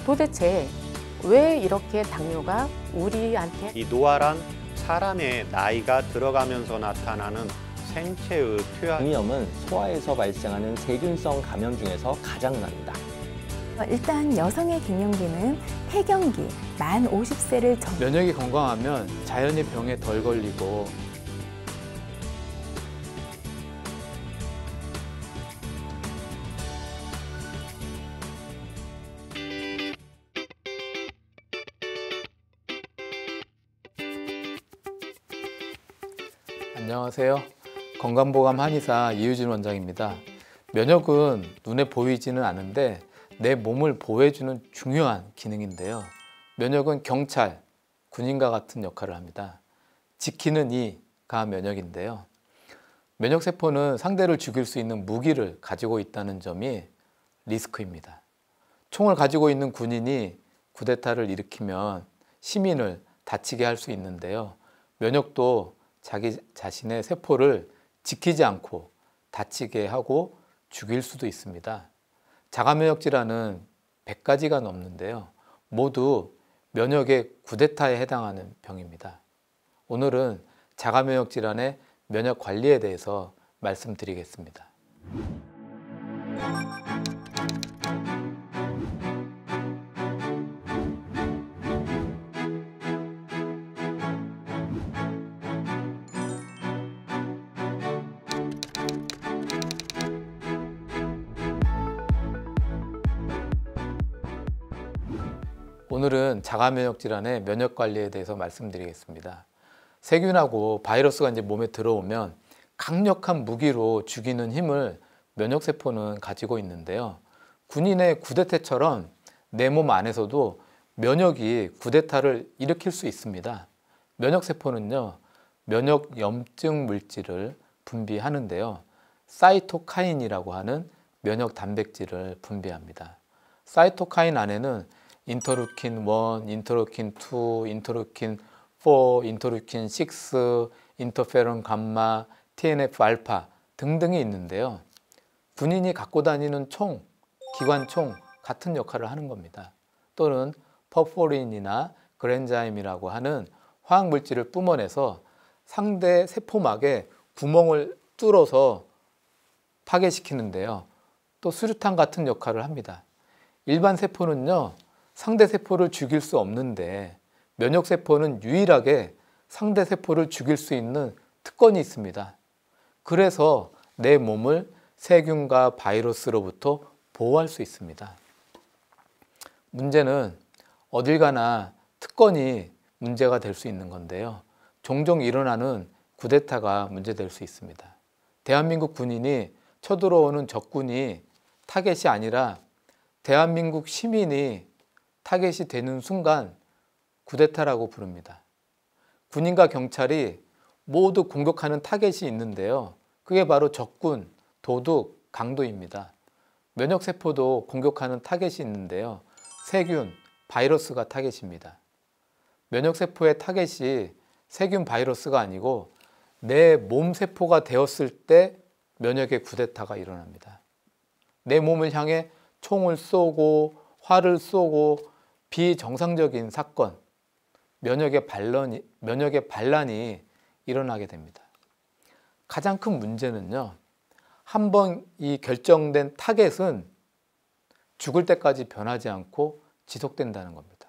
도대체 왜 이렇게 당뇨가 우리한테 이 노화란 사람의 나이가 들어가면서 나타나는 생체의 퇴화. 감염은 소화에서 발생하는 세균성 감염 중에서 가장 납니다. 일단 여성의 갱년기는 폐경기, 만 50세를 면역이 건강하면 자연히 병에 덜 걸리고 안녕하세요. 건강보감 한의사 이유진 원장입니다. 면역은 눈에 보이지는 않는데 내 몸을 보호해주는 중요한 기능인데요. 면역은 경찰, 군인과 같은 역할을 합니다. 지키는 이가 면역인데요. 면역세포는 상대를 죽일 수 있는 무기를 가지고 있다는 점이 리스크입니다. 총을 가지고 있는 군인이 쿠데타를 일으키면 시민을 다치게 할 수 있는데요. 면역도 자기 자신의 세포를 지키지 않고 다치게 하고 죽일 수도 있습니다. 자가면역 질환은 100가지가 넘는데요. 모두 면역의 쿠데타에 해당하는 병입니다. 오늘은 자가면역 질환의 면역 관리에 대해서 말씀드리겠습니다. 오늘은 자가면역 질환의 면역 관리에 대해서 말씀드리겠습니다. 세균하고 바이러스가 이제 몸에 들어오면 강력한 무기로 죽이는 힘을 면역세포는 가지고 있는데요. 군인의 쿠데타처럼 내 몸 안에서도 면역이 쿠데타를 일으킬 수 있습니다. 면역세포는요, 면역 염증 물질을 분비하는데요. 사이토카인이라고 하는 면역 단백질을 분비합니다. 사이토카인 안에는 인터루킨 1, 인터루킨 2, 인터루킨 4, 인터루킨 6, 인터페론 감마, TNF 알파 등등이 있는데요. 군인이 갖고 다니는 총, 기관총 같은 역할을 하는 겁니다. 또는 퍼포린이나 그랜자임이라고 하는 화학물질을 뿜어내서 상대 세포막에 구멍을 뚫어서 파괴시키는데요. 또 수류탄 같은 역할을 합니다. 일반 세포는요, 상대 세포를 죽일 수 없는데 면역세포는 유일하게 상대 세포를 죽일 수 있는 특권이 있습니다. 그래서 내 몸을 세균과 바이러스로부터 보호할 수 있습니다. 문제는 어딜 가나 특권이 문제가 될 수 있는 건데요. 종종 일어나는 쿠데타가 문제될 수 있습니다. 대한민국 군인이 쳐들어오는 적군이 타겟이 아니라 대한민국 시민이 타겟이 되는 순간 쿠데타라고 부릅니다. 군인과 경찰이 모두 공격하는 타겟이 있는데요. 그게 바로 적군, 도둑, 강도입니다. 면역세포도 공격하는 타겟이 있는데요. 세균, 바이러스가 타겟입니다. 면역세포의 타겟이 세균, 바이러스가 아니고 내 몸세포가 되었을 때 면역의 쿠데타가 일어납니다. 내 몸을 향해 총을 쏘고 활을 쏘고 비정상적인 사건, 면역의 반란이 일어나게 됩니다. 가장 큰 문제는요, 한번 이 결정된 타겟은 죽을 때까지 변하지 않고 지속된다는 겁니다.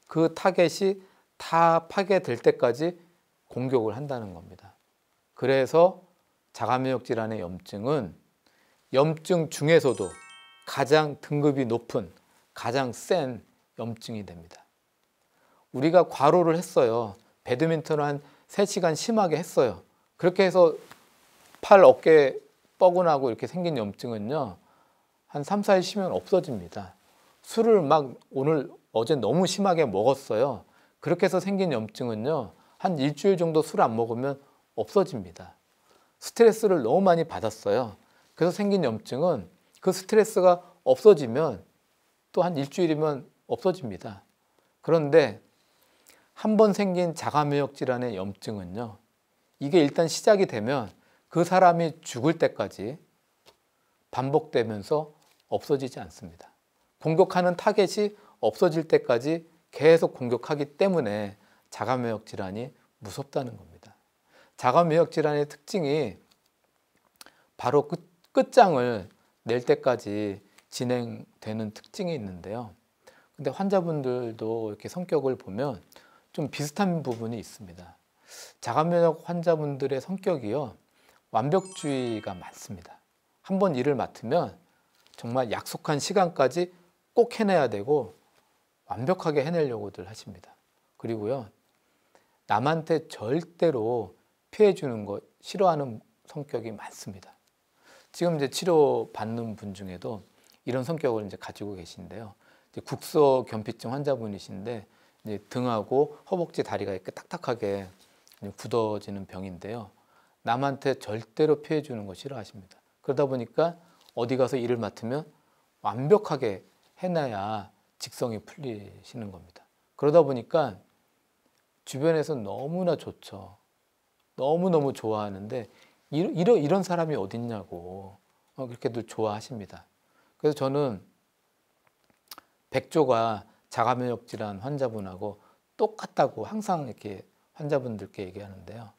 그 타겟이 다 파괴될 때까지 공격을 한다는 겁니다. 그래서 자가면역 질환의 염증은 염증 중에서도 가장 등급이 높은, 가장 센 염증이 됩니다. 우리가 과로를 했어요. 배드민턴을 한 3시간 심하게 했어요. 그렇게 해서 팔, 어깨 뻐근하고 이렇게 생긴 염증은요, 한 3, 4일 쉬면 없어집니다. 술을 막 어제 너무 심하게 먹었어요. 그렇게 해서 생긴 염증은요, 한 일주일 정도 술 안 먹으면 없어집니다. 스트레스를 너무 많이 받았어요. 그래서 생긴 염증은 그 스트레스가 없어지면 또 한 일주일이면 없어집니다. 그런데 한 번 생긴 자가면역 질환의 염증은요, 이게 일단 시작이 되면 그 사람이 죽을 때까지 반복되면서 없어지지 않습니다. 공격하는 타겟이 없어질 때까지 계속 공격하기 때문에 자가면역 질환이 무섭다는 겁니다. 자가면역 질환의 특징이 바로 끝장을 낼 때까지 진행되는 특징이 있는데요. 근데 환자분들도 이렇게 성격을 보면 좀 비슷한 부분이 있습니다. 자가면역 환자분들의 성격이요, 완벽주의가 많습니다. 한번 일을 맡으면 정말 약속한 시간까지 꼭 해내야 되고 완벽하게 해내려고들 하십니다. 그리고요, 남한테 절대로 피해 주는 거 싫어하는 성격이 많습니다. 지금 이제 치료 받는 분 중에도 이런 성격을 이제 가지고 계신데요. 이제 국소견피증 환자분이신데 이제 등하고 허벅지 다리가 이렇게 딱딱하게 굳어지는 병인데요. 남한테 절대로 피해 주는 거 싫어하십니다. 그러다 보니까 어디 가서 일을 맡으면 완벽하게 해놔야 직성이 풀리시는 겁니다. 그러다 보니까 주변에서 너무나 좋죠. 너무너무 좋아하는데 이런 사람이 어딨냐고 그렇게들 좋아하십니다. 그래서 저는 백조가 자가면역 질환 환자분하고 똑같다고 항상 이렇게 환자분들께 얘기하는데요.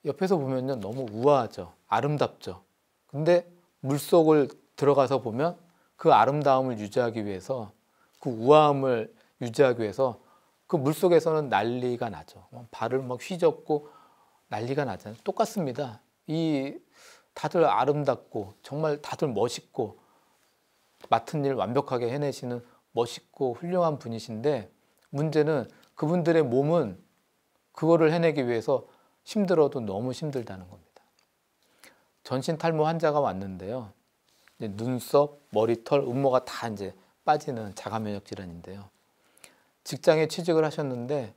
옆에서 보면요, 너무 우아하죠. 아름답죠. 근데 물속을 들어가서 보면 그 아름다움을 유지하기 위해서, 그 우아함을 유지하기 위해서 그 물속에서는 난리가 나죠. 발을 막 휘젓고 난리가 나잖아요. 똑같습니다. 다들 아름답고 정말 다들 멋있고 맡은 일 완벽하게 해내시는 멋있고 훌륭한 분이신데, 문제는 그분들의 몸은 그거를 해내기 위해서 힘들어도 너무 힘들다는 겁니다. 전신 탈모 환자가 왔는데요. 이제 눈썹, 머리털, 음모가 다 이제 빠지는 자가면역 질환인데요. 직장에 취직을 하셨는데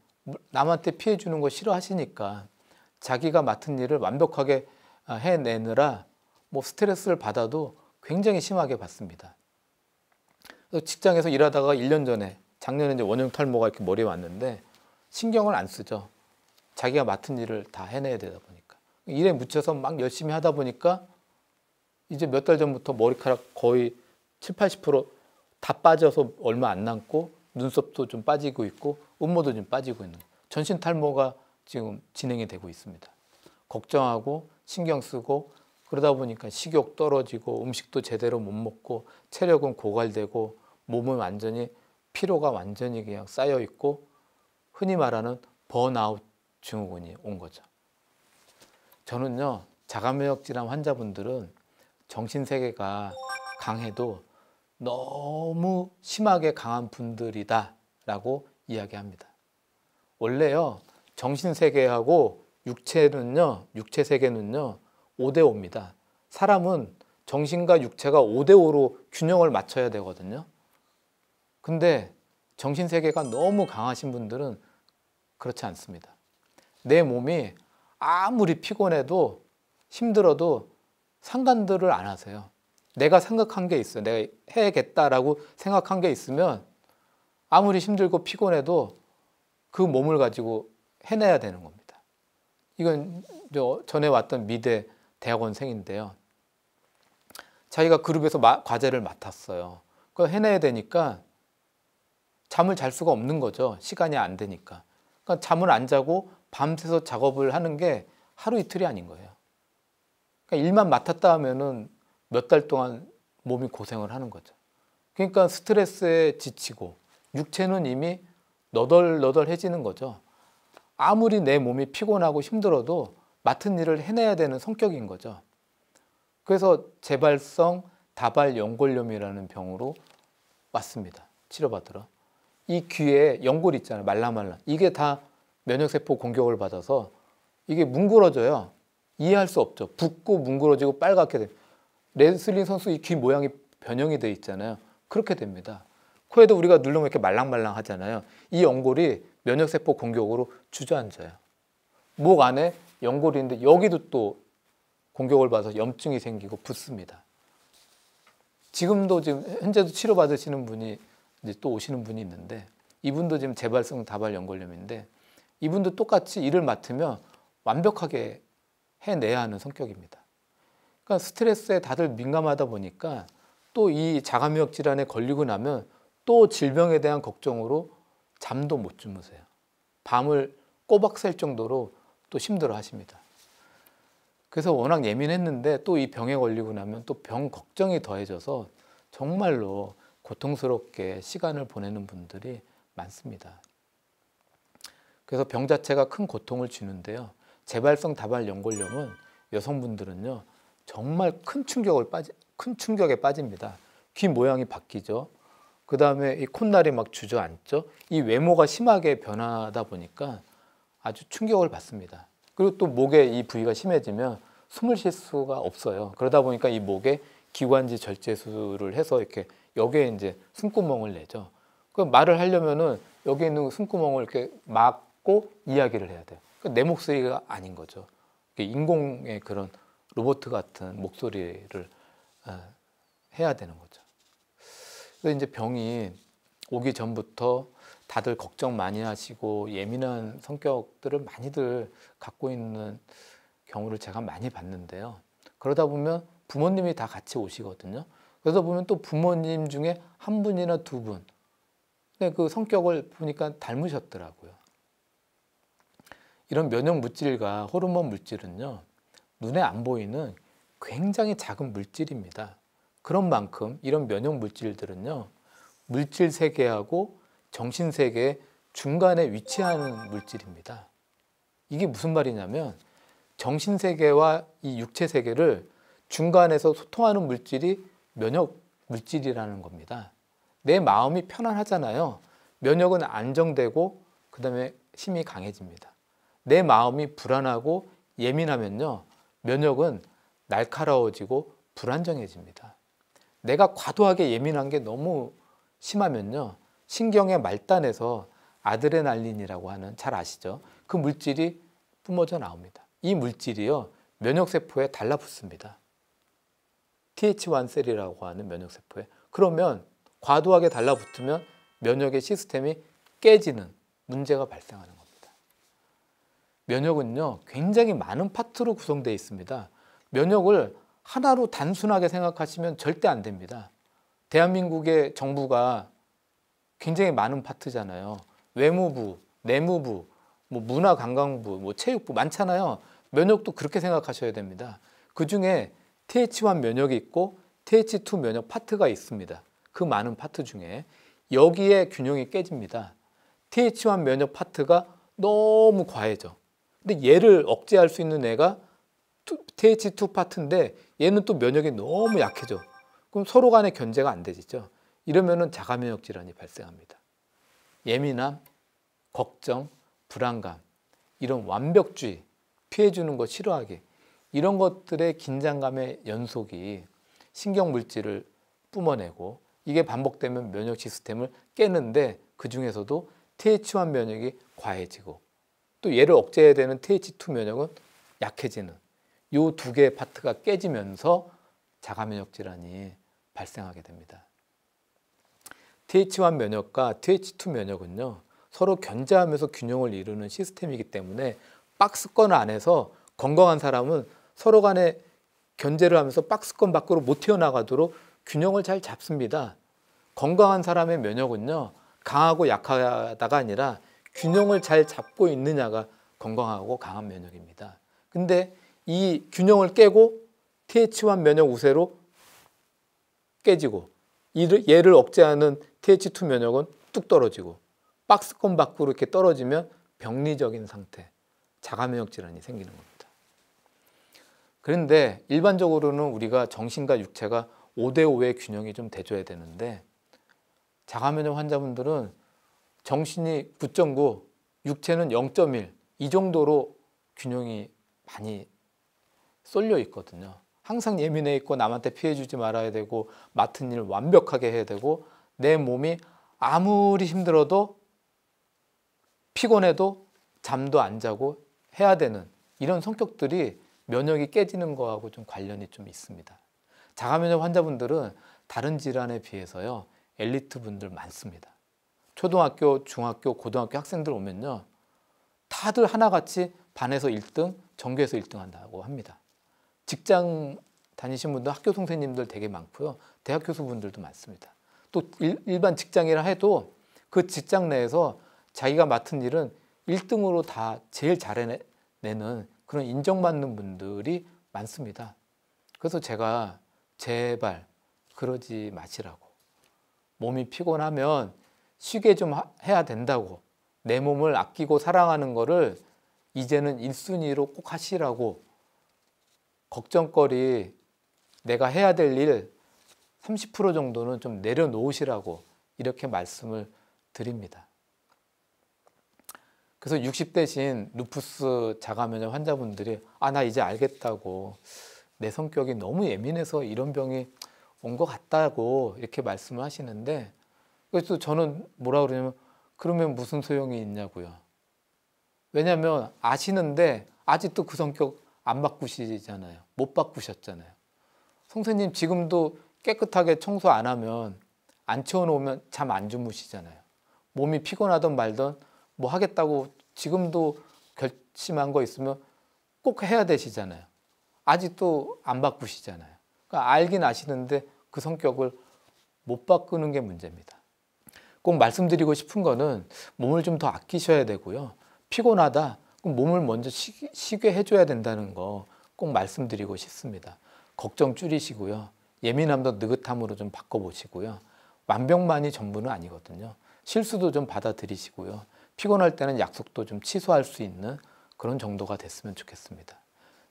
남한테 피해 주는 거 싫어하시니까 자기가 맡은 일을 완벽하게 해내느라 뭐 스트레스를 받아도 굉장히 심하게 받습니다. 직장에서 일하다가 1년 전에, 작년에 이제 원형 탈모가 이렇게 머리에 왔는데 신경을 안 쓰죠. 자기가 맡은 일을 다 해내야 되다 보니까. 일에 묻혀서 막 열심히 하다 보니까 이제 몇 달 전부터 머리카락 거의 70~80%다 빠져서 얼마 안 남고 눈썹도 좀 빠지고 있고 음모도 좀 빠지고 있는, 전신 탈모가 지금 진행이 되고 있습니다. 걱정하고 신경 쓰고 그러다 보니까 식욕 떨어지고 음식도 제대로 못 먹고 체력은 고갈되고 몸은 완전히 피로가 완전히 그냥 쌓여 있고 흔히 말하는 번아웃 증후군이 온 거죠. 저는요, 자가면역 질환 환자분들은 정신세계가 강해도 너무 심하게 강한 분들이다라고 이야기합니다. 원래요, 정신세계하고 육체세계는요 5대5입니다. 사람은 정신과 육체가 5대5로 균형을 맞춰야 되거든요. 근데 정신세계가 너무 강하신 분들은 그렇지 않습니다. 내 몸이 아무리 피곤해도 힘들어도 상관들을 안 하세요. 내가 생각한 게 있어요. 내가 해야겠다라고 생각한 게 있으면 아무리 힘들고 피곤해도 그 몸을 가지고 해내야 되는 겁니다. 이건 전에 왔던 미대 대학원생인데요. 자기가 그룹에서 과제를 맡았어요. 그거 해내야 되니까 잠을 잘 수가 없는 거죠. 시간이 안 되니까. 그러니까 잠을 안 자고 밤새서 작업을 하는 게 하루 이틀이 아닌 거예요. 그러니까 일만 맡았다 하면은 몇 달 동안 몸이 고생을 하는 거죠. 그러니까 스트레스에 지치고 육체는 이미 너덜너덜해지는 거죠. 아무리 내 몸이 피곤하고 힘들어도 맡은 일을 해내야 되는 성격인 거죠. 그래서 재발성 다발 연골염이라는 병으로 왔습니다. 치료받으러. 이 귀에 연골 있잖아요. 말랑말랑. 이게 다 면역세포 공격을 받아서 이게 뭉그러져요. 이해할 수 없죠. 붓고 뭉그러지고 빨갛게 돼요. 레슬링 선수 이 귀 모양이 변형이 돼 있잖아요. 그렇게 됩니다. 코에도 우리가 누르면 이렇게 말랑말랑 하잖아요. 이 연골이 면역세포 공격으로 주저앉아요. 목 안에 연골이 있는데 여기도 또 공격을 받아서 염증이 생기고 붓습니다. 지금 현재도 치료받으시는 분이 이제 또 오시는 분이 있는데 이분도 지금 재발성 다발 연골염인데 이분도 똑같이 일을 맡으면 완벽하게 해내야 하는 성격입니다. 그러니까 스트레스에 다들 민감하다 보니까 또 이 자가면역 질환에 걸리고 나면 또 질병에 대한 걱정으로 잠도 못 주무세요. 밤을 꼬박 샐 정도로 또 힘들어 하십니다. 그래서 워낙 예민했는데 또 이 병에 걸리고 나면 또 병 걱정이 더해져서 정말로 고통스럽게 시간을 보내는 분들이 많습니다. 그래서 병 자체가 큰 고통을 주는데요. 재발성 다발 연골염은 여성분들은요 정말 큰 충격에 빠집니다. 귀 모양이 바뀌죠. 그 다음에 이 콧날이 막 주저앉죠. 이 외모가 심하게 변하다 보니까 아주 충격을 받습니다. 그리고 또 목에 이 부위가 심해지면 숨을 쉴 수가 없어요. 그러다 보니까 이 목에 기관지 절제술을 해서 이렇게 여기에 이제 숨구멍을 내죠. 그 말을 하려면은 여기 있는 숨구멍을 이렇게 막고 이야기를 해야 돼요. 그러니까 내 목소리가 아닌 거죠. 인공의 그런 로봇 같은 목소리를 해야 되는 거죠. 그래서 이제 병이 오기 전부터 다들 걱정 많이 하시고 예민한 성격들을 많이들 갖고 있는 경우를 제가 많이 봤는데요. 그러다 보면 부모님이 다 같이 오시거든요. 그러다 보면 또 부모님 중에 한 분이나 두 분, 근데 그 성격을 보니까 닮으셨더라고요. 이런 면역 물질과 호르몬 물질은요, 눈에 안 보이는 굉장히 작은 물질입니다. 그런 만큼 이런 면역 물질들은요, 물질 세계하고 정신 세계의 중간에 위치하는 물질입니다. 이게 무슨 말이냐면 정신 세계와 이 육체 세계를 중간에서 소통하는 물질이 면역 물질이라는 겁니다. 내 마음이 편안하잖아요. 면역은 안정되고 그 다음에 힘이 강해집니다. 내 마음이 불안하고 예민하면요, 면역은 날카로워지고 불안정해집니다. 내가 과도하게 예민한 게 너무 심하면요, 신경의 말단에서 아드레날린이라고 하는, 잘 아시죠? 그 물질이 뿜어져 나옵니다. 이 물질이요, 면역세포에 달라붙습니다. TH1셀이라고 하는 면역세포에. 그러면 과도하게 달라붙으면 면역의 시스템이 깨지는 문제가 발생하는 겁니다. 면역은요, 굉장히 많은 파트로 구성되어 있습니다. 면역을 하나로 단순하게 생각하시면 절대 안 됩니다. 대한민국의 정부가 굉장히 많은 파트잖아요. 외무부, 내무부, 뭐 문화관광부, 뭐 체육부 많잖아요. 면역도 그렇게 생각하셔야 됩니다. 그 중에 TH1 면역이 있고 TH2 면역 파트가 있습니다. 그 많은 파트 중에 여기에 균형이 깨집니다. TH1 면역 파트가 너무 과해져. 근데 얘를 억제할 수 있는 애가 TH2 파트인데 얘는 또 면역이 너무 약해져. 그럼 서로 간의 견제가 안 되죠. 이러면은 자가면역 질환이 발생합니다. 예민함, 걱정, 불안감, 이런 완벽주의, 피해주는 거 싫어하기, 이런 것들의 긴장감의 연속이 신경물질을 뿜어내고 이게 반복되면 면역 시스템을 깨는데 그 중에서도 TH1 면역이 과해지고 또 얘를 억제해야 되는 TH2 면역은 약해지는 이 두 개의 파트가 깨지면서 자가면역 질환이 발생하게 됩니다. TH1 면역과 TH2 면역은요, 서로 견제하면서 균형을 이루는 시스템이기 때문에 박스권 안에서 건강한 사람은 서로 간에 견제를 하면서 박스권 밖으로 못 튀어나가도록 균형을 잘 잡습니다. 건강한 사람의 면역은요, 강하고 약하다가 아니라 균형을 잘 잡고 있느냐가 건강하고 강한 면역입니다. 근데 이 균형을 깨고 TH1 면역 우세로 깨지고 얘를 억제하는 TH2 면역은 뚝 떨어지고 박스권 밖으로 이렇게 떨어지면 병리적인 상태, 자가면역 질환이 생기는 겁니다. 그런데 일반적으로는 우리가 정신과 육체가 5대5의 균형이 좀 돼줘야 되는데 자가면역 환자분들은 정신이 9.9, 육체는 0.1 이 정도로 균형이 많이 쏠려 있거든요. 항상 예민해 있고 남한테 피해주지 말아야 되고 맡은 일 완벽하게 해야 되고 내 몸이 아무리 힘들어도 피곤해도 잠도 안 자고 해야 되는 이런 성격들이 면역이 깨지는 거하고 좀 관련이 좀 있습니다. 자가면역 환자분들은 다른 질환에 비해서요, 엘리트 분들 많습니다. 초등학교, 중학교, 고등학교 학생들 오면요, 다들 하나같이 반에서 1등, 전교에서 1등 한다고 합니다. 직장 다니신 분들, 학교 선생님들 되게 많고요. 대학 교수분들도 많습니다. 또 일반 직장이라 해도 그 직장 내에서 자기가 맡은 일은 1등으로 다 제일 잘해내는 그런 인정받는 분들이 많습니다. 그래서 제가 제발 그러지 마시라고. 몸이 피곤하면 쉬게 좀 해야 된다고. 내 몸을 아끼고 사랑하는 거를 이제는 1순위로 꼭 하시라고. 걱정거리, 내가 해야 될 일 30% 정도는 좀 내려놓으시라고 이렇게 말씀을 드립니다. 그래서 60대신 루푸스 자가면역 환자분들이 나 이제 알겠다고, 내 성격이 너무 예민해서 이런 병이 온 것 같다고 이렇게 말씀을 하시는데, 그래서 저는 뭐라 그러냐면 그러면 무슨 소용이 있냐고요. 왜냐하면 아시는데 아직도 그 성격 안 바꾸시잖아요. 못 바꾸셨잖아요. 선생님 지금도 깨끗하게 청소 안 하면, 안 치워놓으면 잠 안 주무시잖아요. 몸이 피곤하던 말던 뭐 하겠다고 지금도 결심한 거 있으면 꼭 해야 되시잖아요. 아직도 안 바꾸시잖아요. 그러니까 알긴 아시는데 그 성격을 못 바꾸는 게 문제입니다. 꼭 말씀드리고 싶은 거는 몸을 좀 더 아끼셔야 되고요. 피곤하다, 그럼 몸을 먼저 쉬게 해줘야 된다는 거 꼭 말씀드리고 싶습니다. 걱정 줄이시고요. 예민함도 느긋함으로 좀 바꿔보시고요. 완벽만이 전부는 아니거든요. 실수도 좀 받아들이시고요. 피곤할 때는 약속도 좀 취소할 수 있는 그런 정도가 됐으면 좋겠습니다.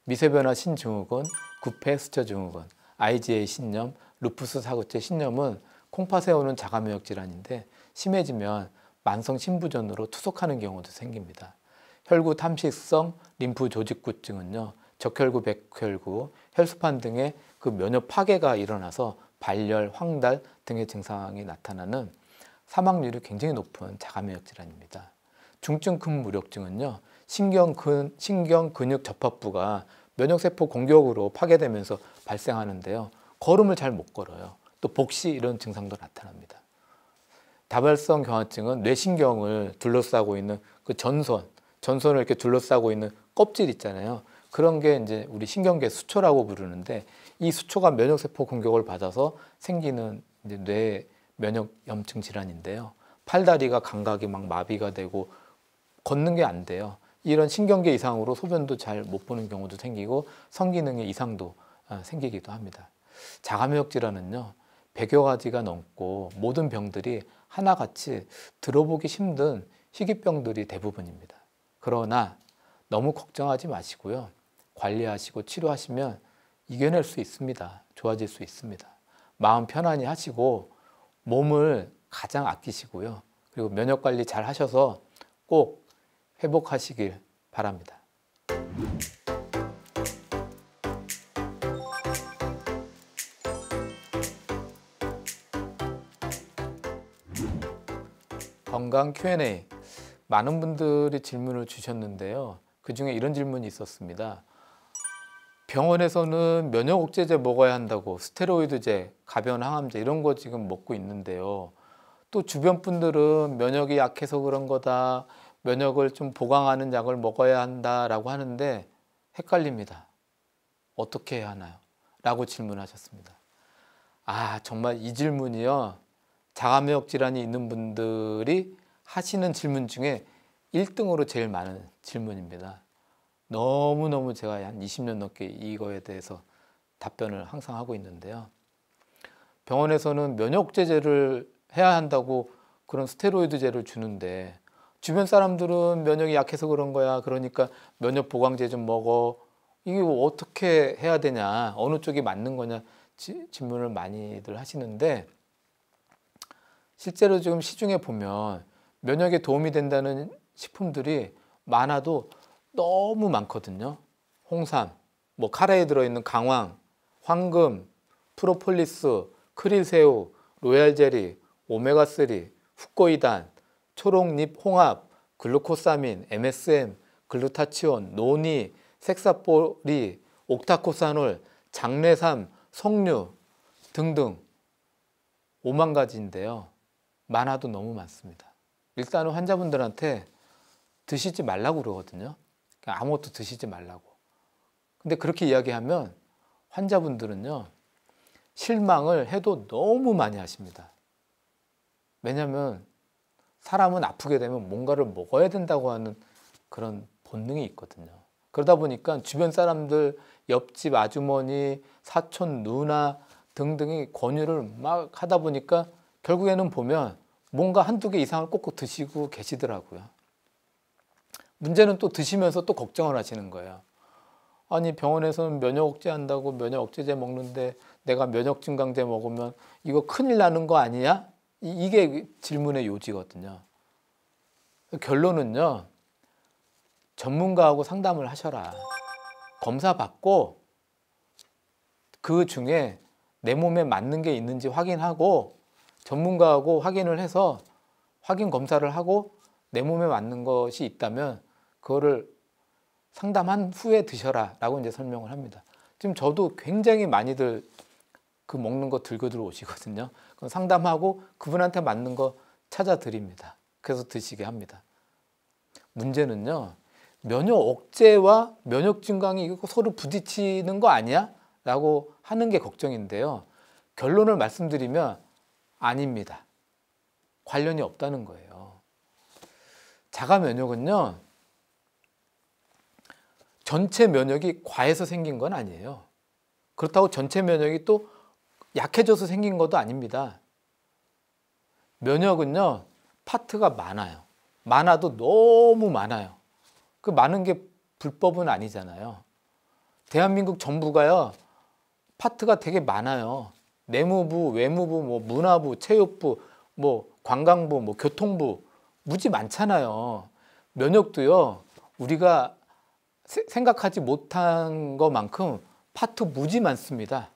미세변화 신증후군, 구패 수처 증후군, IgA 신염, 루푸스 사구체 신염은 콩팥에 오는 자가면역 질환인데 심해지면 만성 신부전으로 투석하는 경우도 생깁니다. 혈구 탐식성 림프 조직구증은요, 적혈구, 백혈구, 혈소판 등의 그 면역 파괴가 일어나서 발열, 황달 등의 증상이 나타나는 사망률이 굉장히 높은 자가면역 질환입니다. 중증 근 무력증은요, 신경 근육 접합부가 면역세포 공격으로 파괴되면서 발생하는데요. 걸음을 잘 못 걸어요. 또 복시 이런 증상도 나타납니다. 다발성 경화증은 뇌신경을 둘러싸고 있는 그 전선을 이렇게 둘러싸고 있는 껍질 있잖아요. 그런 게 이제 우리 신경계 수초라고 부르는데, 이 수초가 면역세포 공격을 받아서 생기는 이제 뇌 면역염증 질환인데요. 팔다리가 감각이 막 마비가 되고 걷는 게 안 돼요. 이런 신경계 이상으로 소변도 잘 못 보는 경우도 생기고 성기능의 이상도 생기기도 합니다. 자가면역 질환은요, 100여 가지가 넘고 모든 병들이 하나같이 들어보기 힘든 희귀병들이 대부분입니다. 그러나 너무 걱정하지 마시고요. 관리하시고 치료하시면 이겨낼 수 있습니다. 좋아질 수 있습니다. 마음 편안히 하시고 몸을 가장 아끼시고요. 그리고 면역 관리 잘 하셔서 꼭 회복하시길 바랍니다. 건강 Q&A. 많은 분들이 질문을 주셨는데요. 그중에 이런 질문이 있었습니다. 병원에서는 면역 억제제 먹어야 한다고, 스테로이드제, 가변 항암제 이런 거 지금 먹고 있는데요. 또 주변 분들은 면역이 약해서 그런 거다, 면역을 좀 보강하는 약을 먹어야 한다라고 하는데 헷갈립니다. 어떻게 해야 하나요? 라고 질문하셨습니다. 정말 이 질문이요, 자가면역 질환이 있는 분들이 하시는 질문 중에 1등으로 제일 많은 질문입니다. 너무너무 제가 한 20년 넘게 이거에 대해서 답변을 항상 하고 있는데요. 병원에서는 면역 억제제를 해야 한다고 그런 스테로이드제를 주는데, 주변 사람들은 면역이 약해서 그런 거야, 그러니까 면역 보강제 좀 먹어, 이게 어떻게 해야 되냐, 어느 쪽이 맞는 거냐 질문을 많이들 하시는데, 실제로 지금 시중에 보면 면역에 도움이 된다는 식품들이 많아도 너무 많거든요. 홍삼, 카레에 들어있는 강황, 황금, 프로폴리스, 크릴새우, 로얄제리, 오메가3, 후코이단, 초록잎 홍합, 글루코사민, MSM, 글루타치온, 노니, 색사포리, 옥타코사놀, 장례삼, 석류 등등 5만 가지인데요. 많아도 너무 많습니다. 일단은 환자분들한테 드시지 말라고 그러거든요. 아무것도 드시지 말라고. 근데 그렇게 이야기하면 환자분들은요, 실망을 해도 너무 많이 하십니다. 왜냐하면 사람은 아프게 되면 뭔가를 먹어야 된다고 하는 그런 본능이 있거든요. 그러다 보니까 주변 사람들, 옆집 아주머니, 사촌, 누나 등등이 권유를 막 하다 보니까 결국에는 보면 뭔가 한두 개 이상을 꼭꼭 드시고 계시더라고요. 문제는 또 드시면서 또 걱정을 하시는 거예요. 아니 병원에서는 면역 억제한다고 면역 억제제 먹는데 내가 면역 증강제 먹으면 이거 큰일 나는 거 아니야? 이게 질문의 요지거든요. 결론은요. 전문가하고 상담을 하셔라. 검사 받고 그 중에 내 몸에 맞는 게 있는지 확인하고 전문가하고 확인을 해서 확인 검사를 하고 내 몸에 맞는 것이 있다면 그거를 상담한 후에 드셔라 라고 이제 설명을 합니다. 지금 저도 굉장히 많이들 그 먹는 거 들고 들어오시거든요. 그럼 상담하고 그분한테 맞는 거 찾아드립니다. 그래서 드시게 합니다. 문제는요. 면역 억제와 면역 증강이 이거 서로 부딪히는 거 아니야? 라고 하는 게 걱정인데요. 결론을 말씀드리면 아닙니다. 관련이 없다는 거예요. 자가 면역은요. 전체 면역이 과해서 생긴 건 아니에요. 그렇다고 전체 면역이 또 약해져서 생긴 것도 아닙니다. 면역은요. 파트가 많아요. 많아도 너무 많아요. 그 많은 게 불법은 아니잖아요. 대한민국 정부가요. 파트가 되게 많아요. 내무부, 외무부, 뭐 문화부, 체육부, 뭐 관광부, 뭐 교통부 무지 많잖아요. 면역도요. 우리가 생각하지 못한 것만큼 파트 무지 많습니다.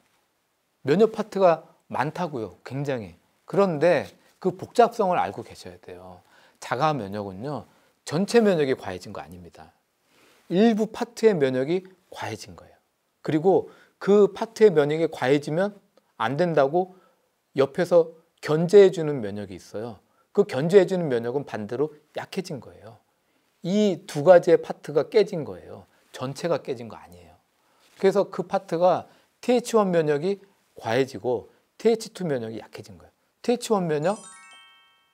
면역 파트가 많다고요. 굉장히. 그런데 그 복잡성을 알고 계셔야 돼요. 자가 면역은요. 전체 면역이 과해진 거 아닙니다. 일부 파트의 면역이 과해진 거예요. 그리고 그 파트의 면역이 과해지면 안 된다고 옆에서 견제해주는 면역이 있어요. 그 견제해주는 면역은 반대로 약해진 거예요. 이 두 가지의 파트가 깨진 거예요. 전체가 깨진 거 아니에요. 그래서 그 파트가 TH1 면역이 과해지고 TH2 면역이 약해진 거예요. TH1 면역,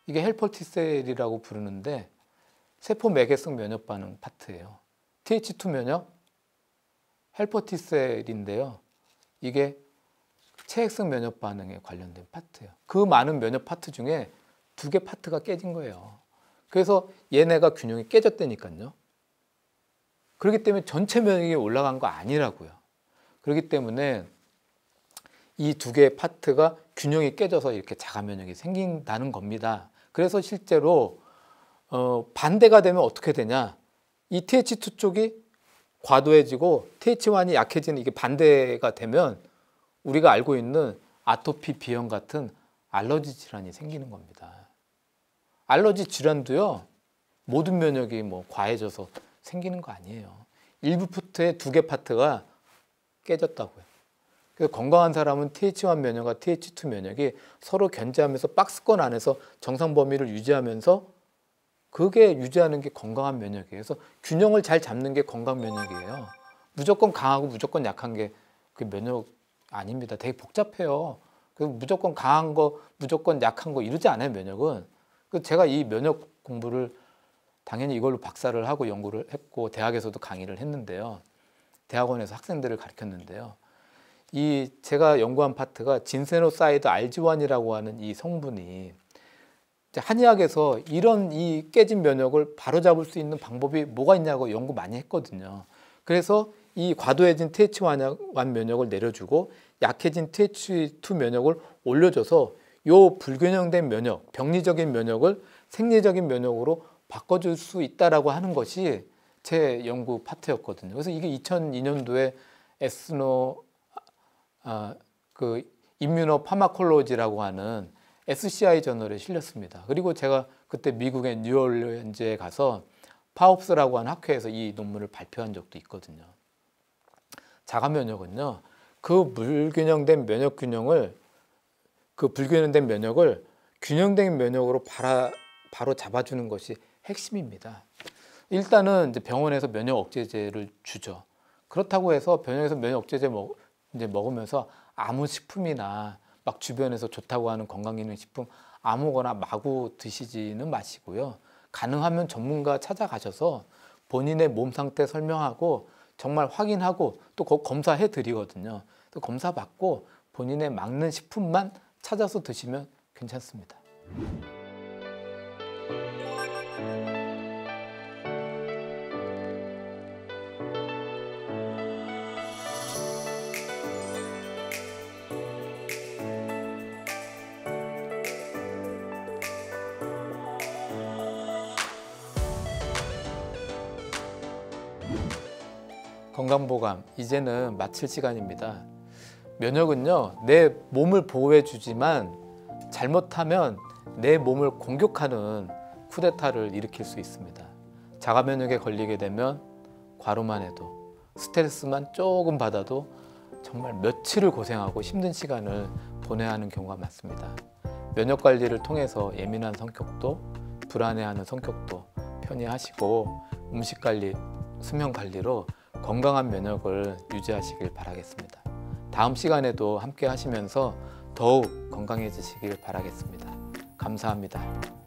이게 헬퍼 T셀이라고 부르는데 세포 매개성 면역 반응 파트예요. TH2 면역, 헬퍼 T셀인데요. 이게 체액성 면역 반응에 관련된 파트예요. 그 많은 면역 파트 중에 두 개 파트가 깨진 거예요. 그래서 얘네가 균형이 깨졌다니까요. 그렇기 때문에 전체 면역이 올라간 거 아니라고요. 그렇기 때문에 이 두 개의 파트가 균형이 깨져서 이렇게 자가 면역이 생긴다는 겁니다. 그래서 실제로 반대가 되면 어떻게 되냐? 이 TH2 쪽이 과도해지고 TH1이 약해지는 이게 반대가 되면 우리가 알고 있는 아토피, 비염 같은 알러지 질환이 생기는 겁니다. 알러지 질환도요. 모든 면역이 뭐 과해져서 생기는 거 아니에요. 일부 파트의 두 개 파트가 깨졌다고요. 그래서 건강한 사람은 TH1 면역과 TH2 면역이 서로 견제하면서 박스권 안에서 정상 범위를 유지하면서 그게 유지하는 게 건강한 면역이에요. 그래서 균형을 잘 잡는 게 건강 면역이에요. 무조건 강하고 무조건 약한 게 그 면역 아닙니다. 되게 복잡해요. 그래서 무조건 강한 거, 무조건 약한 거 이러지 않아요, 면역은. 그래서 제가 이 면역 공부를 당연히 이걸로 박사를 하고 연구를 했고 대학에서도 강의를 했는데요. 대학원에서 학생들을 가르쳤는데요. 이 제가 연구한 파트가 진세노사이드 RG1이라고 하는 이 성분이 한의학에서 이런 이 깨진 면역을 바로잡을 수 있는 방법이 뭐가 있냐고 연구 많이 했거든요. 그래서 이 과도해진 TH1 면역을 내려주고 약해진 TH2 면역을 올려줘서 요 불균형된 면역, 병리적인 면역을 생리적인 면역으로 바꿔줄 수 있다라고 하는 것이 제 연구 파트였거든요. 그래서 이게 2002년도에 에스노 그 임뮤노 파마콜로지라고 하는 SCI 저널에 실렸습니다. 그리고 제가 그때 미국의 뉴올리언즈에 가서 파옵스라고 하는 학회에서 이 논문을 발표한 적도 있거든요. 자가 면역은요. 그 불균형된 면역 균형을 불균형된 면역을 균형된 면역으로 바로 잡아주는 것이 핵심입니다. 일단은 이제 병원에서 면역 억제제를 주죠. 그렇다고 해서 병원에서 면역 억제제 이제 먹으면서 아무 식품이나 막 주변에서 좋다고 하는 건강기능식품 아무거나 마구 드시지는 마시고요. 가능하면 전문가 찾아가셔서 본인의 몸 상태 설명하고 정말 확인하고 또 검사해 드리거든요. 또 검사 받고 본인에 맞는 식품만 찾아서 드시면 괜찮습니다. 건강보감 이제는 마칠 시간입니다. 면역은요, 내 몸을 보호해 주지만 잘못하면 내 몸을 공격하는 쿠데타를 일으킬 수 있습니다. 자가면역에 걸리게 되면 과로만 해도 스트레스만 조금 받아도 정말 며칠을 고생하고 힘든 시간을 보내야 하는 경우가 많습니다. 면역 관리를 통해서 예민한 성격도 불안해하는 성격도 편히하시고 음식 관리, 수면 관리로 건강한 면역을 유지하시길 바라겠습니다. 다음 시간에도 함께 하시면서 더욱 건강해지시길 바라겠습니다. 감사합니다.